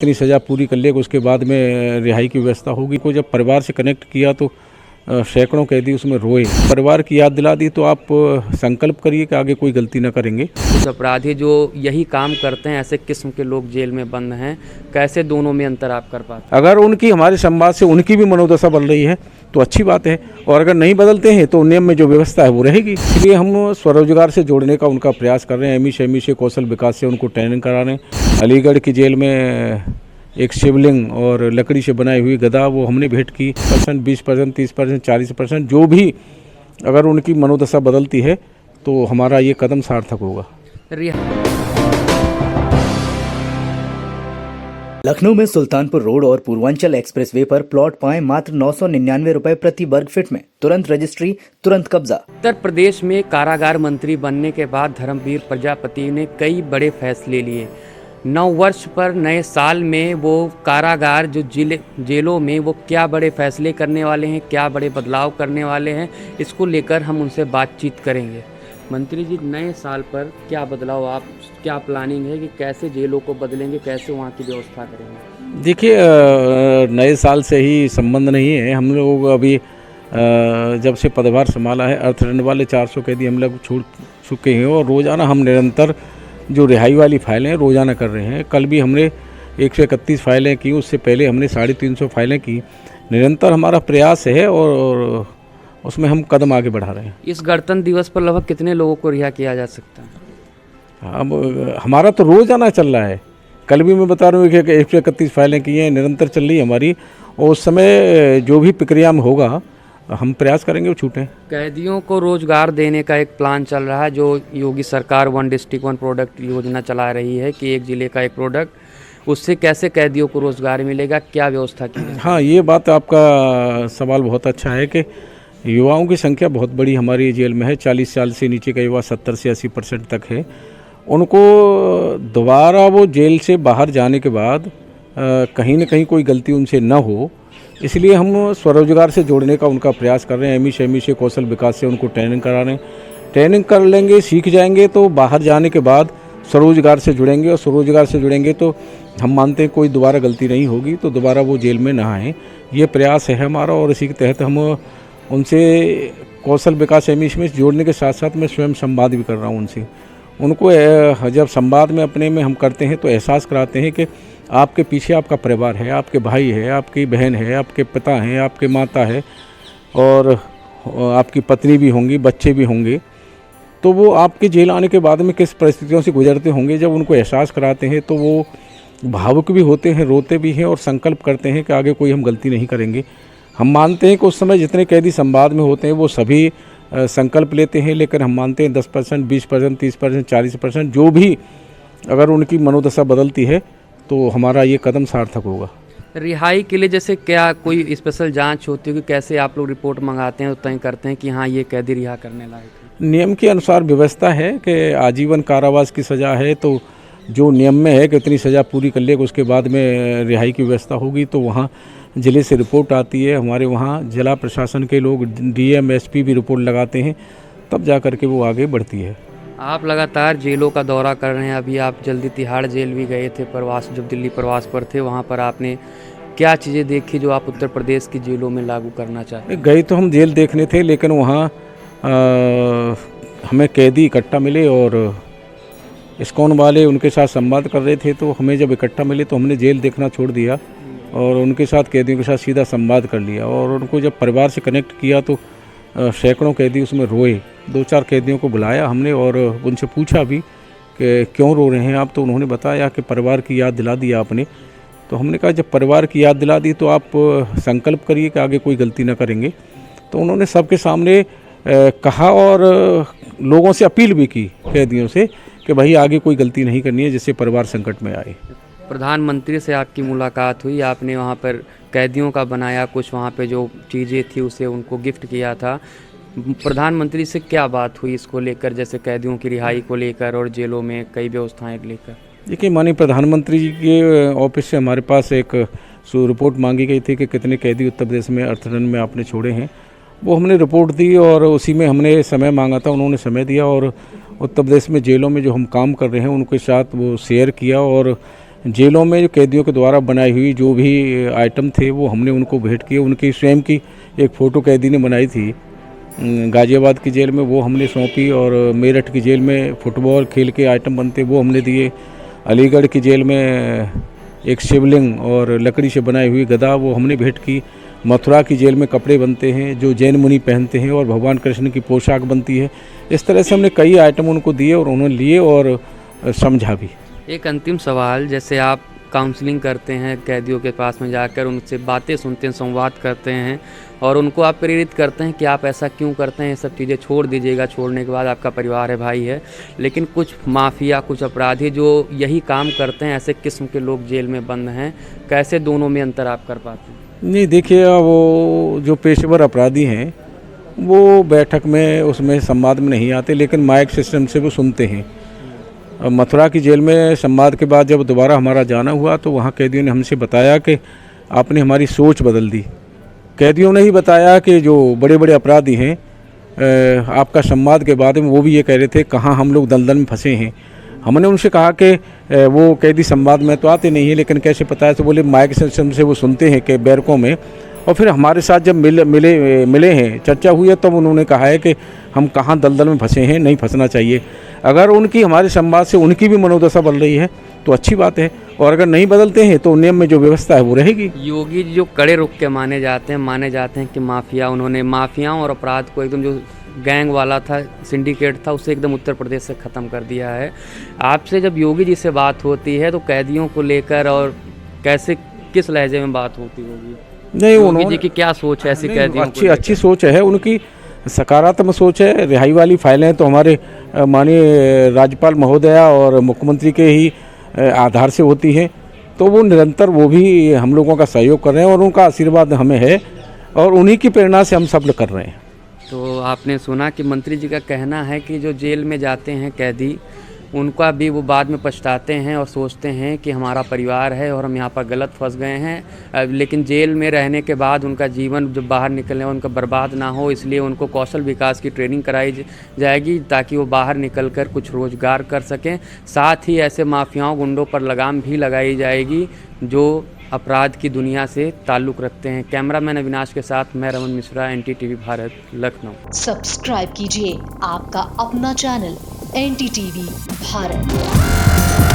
इतनी सज़ा पूरी कर लेगा उसके बाद में रिहाई की व्यवस्था होगी। को जब परिवार से कनेक्ट किया तो सैकड़ों कैदी उसमें रोए। परिवार की याद दिला दी तो आप संकल्प करिए कि आगे कोई गलती न करेंगे। कुछ अपराधी जो यही काम करते हैं, ऐसे किस्म के लोग जेल में बंद हैं, कैसे दोनों में अंतर आप कर पाते? अगर उनकी हमारे संवाद से उनकी भी मनोदशा बदल रही है तो अच्छी बात है, और अगर नहीं बदलते हैं तो नियम में जो व्यवस्था है वो रहेगी। इसलिए हम स्वरोजगार से जोड़ने का उनका प्रयास कर रहे हैं। एमई से कौशल विकास से उनको ट्रेनिंग करा रहे हैं। अलीगढ़ की जेल में एक शिवलिंग और लकड़ी से बनाई हुई गदा वो हमने भेंट की। 20%, 30%, 40% जो भी अगर उनकी मनोदशा बदलती है तो हमारा ये कदम सार्थक होगा। लखनऊ में सुल्तानपुर रोड और पूर्वांचल एक्सप्रेसवे पर प्लॉट पाएं मात्र 999 रुपए प्रति वर्ग फीट में। तुरंत रजिस्ट्री, तुरंत कब्जा। उत्तर प्रदेश में कारागार मंत्री बनने के बाद धर्मवीर प्रजापति ने कई बड़े फैसले लिए। 9 वर्ष पर नए साल में वो कारागार जो जेलों में वो क्या बड़े फैसले करने वाले हैं, क्या बड़े बदलाव करने वाले हैं, इसको लेकर हम उनसे बातचीत करेंगे। मंत्री जी, नए साल पर क्या बदलाव, आप क्या प्लानिंग है कि कैसे जेलों को बदलेंगे, कैसे वहाँ की व्यवस्था करेंगे? देखिए, नए साल से ही संबंध नहीं है। हम लोग अभी जब से पदभार संभाला है अर्थदंड वाले 400 कैदी हम लोग छोड़ चुके हैं, और रोज़ाना हम निरंतर जो रिहाई वाली फाइलें रोज़ाना कर रहे हैं। कल भी हमने 131 फाइलें की, उससे पहले हमने 350 फाइलें की। निरंतर हमारा प्रयास है और उसमें हम कदम आगे बढ़ा रहे हैं। इस गणतंत्र दिवस पर लगभग कितने लोगों को रिहा किया जा सकता है? अब हमारा तो रोज़ाना चल रहा है। कल भी मैं बता रहा हूँ कि 131 फाइलें की हैं, निरंतर चल रही है हमारी, और उस समय जो भी प्रक्रिया में होगा हम प्रयास करेंगे वो छूटें। कैदियों को रोजगार देने का एक प्लान चल रहा है, जो योगी सरकार 1 डिस्ट्रिक्ट 1 प्रोडक्ट योजना चला रही है कि एक ज़िले का एक प्रोडक्ट, उससे कैसे कैदियों को रोजगार मिलेगा, क्या व्यवस्था की है? हाँ, ये बात आपका सवाल बहुत अच्छा है कि युवाओं की संख्या बहुत बड़ी हमारी जेल में है। 40 साल से नीचे का युवा 70 से 80% तक है। उनको दोबारा वो जेल से बाहर जाने के बाद कहीं ना कहीं कोई गलती उनसे न हो, इसलिए हम स्वरोजगार से जोड़ने का उनका प्रयास कर रहे हैं। एमई से कौशल विकास से उनको ट्रेनिंग करा रहे हैं। ट्रेनिंग कर लेंगे, सीख जाएंगे तो बाहर जाने के बाद स्वरोजगार से जुड़ेंगे, और स्वरोजगार से जुड़ेंगे तो हम मानते हैं कोई दोबारा गलती नहीं होगी, तो दोबारा वो जेल में ना आएँ। ये प्रयास है हमारा, और इसी के तहत हम उनसे कौशल विकास एमई में जोड़ने के साथ साथ मैं स्वयं संवाद भी कर रहा हूँ उनसे। उनको जब संवाद में अपने में हम करते हैं तो एहसास कराते हैं कि आपके पीछे आपका परिवार है, आपके भाई है, आपकी बहन है, आपके पिता हैं, आपके माता है, और आपकी पत्नी भी होंगी, बच्चे भी होंगे। तो वो आपके जेल आने के बाद में किस परिस्थितियों से गुजरते होंगे, जब उनको एहसास कराते हैं तो वो भावुक भी होते हैं, रोते भी हैं, और संकल्प करते हैं कि आगे कोई हम गलती नहीं करेंगे। हम मानते हैं कि उस समय जितने कैदी संवाद में होते हैं वो सभी संकल्प लेते हैं, लेकिन हम मानते हैं 10%, 20%, 30%, 40% जो भी अगर उनकी मनोदशा बदलती है तो हमारा ये कदम सार्थक होगा। रिहाई के लिए जैसे क्या कोई स्पेशल जांच होती है कि कैसे आप लोग रिपोर्ट मंगाते हैं, तय करते हैं कि हाँ ये कैदी रिहा करने लायक है? नियम के अनुसार व्यवस्था है कि आजीवन कारावास की सज़ा है, तो जो नियम में है कि इतनी सज़ा पूरी कर लेगा उसके बाद में रिहाई की व्यवस्था होगी, तो वहाँ ज़िले से रिपोर्ट आती है। हमारे वहाँ जिला प्रशासन के लोग, डीएम, एसपी भी रिपोर्ट लगाते हैं, तब जा कर के वो आगे बढ़ती है। आप लगातार जेलों का दौरा कर रहे हैं। अभी आप जल्दी तिहाड़ जेल भी गए थे प्रवास, जब दिल्ली प्रवास पर थे, वहाँ पर आपने क्या चीज़ें देखी जो आप उत्तर प्रदेश की जेलों में लागू करना चाहते हैं? गए तो हम जेल देखने थे, लेकिन वहाँ हमें कैदी इकट्ठा मिले, और इस्कॉन वाले उनके साथ संवाद कर रहे थे, तो हमें जब इकट्ठा मिले तो हमने जेल देखना छोड़ दिया और उनके साथ, कैदियों के साथ सीधा संवाद कर लिया। और उनको जब परिवार से कनेक्ट किया तो सैकड़ों कैदी उसमें रोए। 2-4 कैदियों को बुलाया हमने और उनसे पूछा भी कि क्यों रो रहे हैं आप, तो उन्होंने बताया कि परिवार की याद दिला दी आपने। तो हमने कहा जब परिवार की याद दिला दी तो आप संकल्प करिए कि आगे कोई गलती ना करेंगे। तो उन्होंने सबके सामने कहा और लोगों से अपील भी की, कैदियों से, कि भाई आगे कोई गलती नहीं करनी है जिससे परिवार संकट में आए। प्रधानमंत्री से आपकी मुलाकात हुई, आपने वहाँ पर कैदियों का बनाया कुछ, वहाँ पे जो चीज़ें थी उसे उनको गिफ्ट किया था। प्रधानमंत्री से क्या बात हुई इसको लेकर, जैसे कैदियों की रिहाई को लेकर और जेलों में कई व्यवस्थाएं लेकर? देखिए, माननीय प्रधानमंत्री जी के ऑफिस से हमारे पास एक रिपोर्ट मांगी गई थी कि कितने कैदी उत्तर प्रदेश में अर्थदंड में आपने छोड़े हैं। वो हमने रिपोर्ट दी और उसी में हमने समय मांगा था, उन्होंने समय दिया, और उत्तर प्रदेश में जेलों में जो हम काम कर रहे हैं उनके साथ वो शेयर किया, और जेलों में जो कैदियों के द्वारा बनाई हुई जो भी आइटम थे वो हमने उनको भेंट किए। उनकी स्वयं की एक फ़ोटो कैदी ने बनाई थी गाज़ियाबाद की जेल में, वो हमने सौंपी। और मेरठ की जेल में फुटबॉल खेल के आइटम बनते वो हमने दिए। अलीगढ़ की जेल में एक शिवलिंग और लकड़ी से बनाई हुई गदा वो हमने भेंट की। मथुरा की जेल में कपड़े बनते हैं जो जैन मुनि पहनते हैं और भगवान कृष्ण की पोशाक बनती है। इस तरह से हमने कई आइटम उनको दिए और उन्होंने लिए और समझा भी। एक अंतिम सवाल, जैसे आप काउंसलिंग करते हैं कैदियों के पास में जाकर, उनसे बातें सुनते हैं, संवाद करते हैं और उनको आप प्रेरित करते हैं कि आप ऐसा क्यों करते हैं, ये सब चीज़ें छोड़ दीजिएगा, छोड़ने के बाद आपका परिवार है, भाई है। लेकिन कुछ माफिया, कुछ अपराधी जो यही काम करते हैं, ऐसे किस्म के लोग जेल में बंद हैं, कैसे दोनों में अंतर आप कर पाते हैं? नहीं देखिए, वो जो पेशेवर अपराधी हैं वो बैठक में उसमें संवाद में नहीं आते, लेकिन माइक सिस्टम से वो सुनते हैं। मथुरा की जेल में संवाद के बाद जब दोबारा हमारा जाना हुआ तो वहाँ कैदियों ने हमसे बताया कि आपने हमारी सोच बदल दी। कैदियों ने ही बताया कि जो बड़े बड़े अपराधी हैं आपका संवाद के बाद में वो भी ये कह रहे थे कहाँ हम लोग दलदल में फंसे हैं। हमने उनसे कहा कि वो कैदी संवाद में तो आते नहीं हैं, लेकिन कैसे पता है? तो बोले माइक सिस्टम से वो सुनते हैं कि बैरकों में। और फिर हमारे साथ जब मिले हैं, चर्चा हुई है, तब उन्होंने कहा है कि हम कहाँ दलदल में फंसे हैं, नहीं फंसना चाहिए। अगर उनकी हमारे संवाद से उनकी भी मनोदशा बदल रही है तो अच्छी बात है, और अगर नहीं बदलते हैं तो नियम में जो व्यवस्था है वो रहेगी। योगी जी जो कड़े रुख के माने जाते हैं कि माफिया, उन्होंने माफियाओं और अपराध को एकदम जो गैंग वाला था, सिंडिकेट था, उसे एकदम उत्तर प्रदेश से ख़त्म कर दिया है। आपसे जब योगी जी से बात होती है तो कैदियों को लेकर और कैसे, किस लहजे में बात होती होगी? नहीं, योगी जी की क्या सोच है ऐसी कैदियों को? अच्छी सोच है उनकी, सकारात्मक सोच है। रिहाई वाली फाइलें तो हमारे माननीय राज्यपाल महोदया और मुख्यमंत्री के ही आधार से होती हैं, तो वो निरंतर वो भी हम लोगों का सहयोग कर रहे हैं और उनका आशीर्वाद हमें है और उन्हीं की प्रेरणा से हम सब कर रहे हैं। तो आपने सुना कि मंत्री जी का कहना है कि जो जेल में जाते हैं कैदी, उनका भी वो बाद में पछताते हैं और सोचते हैं कि हमारा परिवार है और हम यहाँ पर गलत फंस गए हैं। लेकिन जेल में रहने के बाद उनका जीवन जब बाहर निकलने उनका बर्बाद ना हो, इसलिए उनको कौशल विकास की ट्रेनिंग कराई जाएगी ताकि वो बाहर निकलकर कुछ रोज़गार कर सकें। साथ ही ऐसे माफियाओं, गुंडों पर लगाम भी लगाई जाएगी जो अपराध की दुनिया से ताल्लुक़ रखते हैं। कैमरामैन अविनाश के साथ मैं रमन मिश्रा, NTTV भारत, लखनऊ। सब्सक्राइब कीजिए आपका अपना चैनल NTTV भारत।